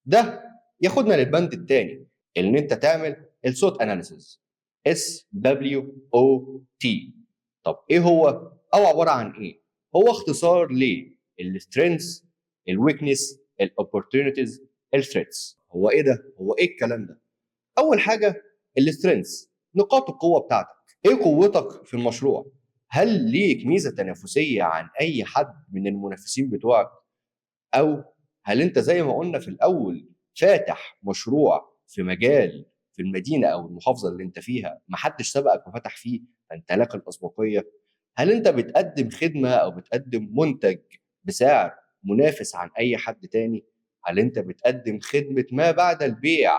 ده ياخدنا للبند التاني، ان انت تعمل السوت اناليسيز، SWOT. طب ايه هو او عباره عن ايه؟ هو اختصار للسترينثs، الويكنس، الاوبورتونيتيز، الثريتس. هو ايه ده؟ هو ايه الكلام ده؟ اول حاجه السترينثs، نقاط القوه بتاعتك. ايه قوتك في المشروع؟ هل ليك ميزه تنافسيه عن اي حد من المنافسين بتوعك؟ او هل انت زي ما قلنا في الاول فاتح مشروع في مجال في المدينه او المحافظه اللي انت فيها محدش سبقك وفتح فيه فانت لك الاسبقيه؟ هل انت بتقدم خدمه او بتقدم منتج بسعر منافس عن اي حد تاني؟ هل انت بتقدم خدمه ما بعد البيع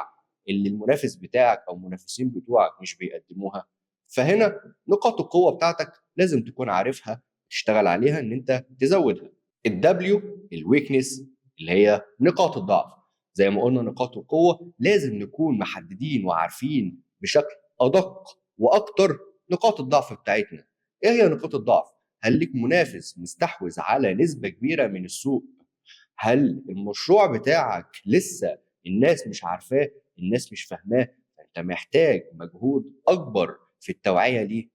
اللي المنافس بتاعك او المنافسين بتوعك مش بيقدموها؟ فهنا نقاط القوه بتاعتك لازم تكون عارفها، تشتغل عليها ان انت تزودها. الدبليو الويكنس، اللي هي نقاط الضعف. زي ما قلنا نقاط القوه لازم نكون محددين وعارفين بشكل ادق واكتر نقاط الضعف بتاعتنا. ايه هي نقاط الضعف؟ هل ليك منافس مستحوذ على نسبه كبيره من السوق؟ هل المشروع بتاعك لسه الناس مش عارفاه، الناس مش فاهماه، فانت محتاج مجهود اكبر في التوعيه ليه؟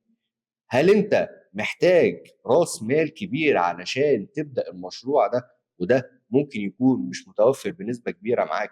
هل انت محتاج راس مال كبير علشان تبدا المشروع ده، وده ممكن يكون مش متوفر بنسبه كبيره معاك؟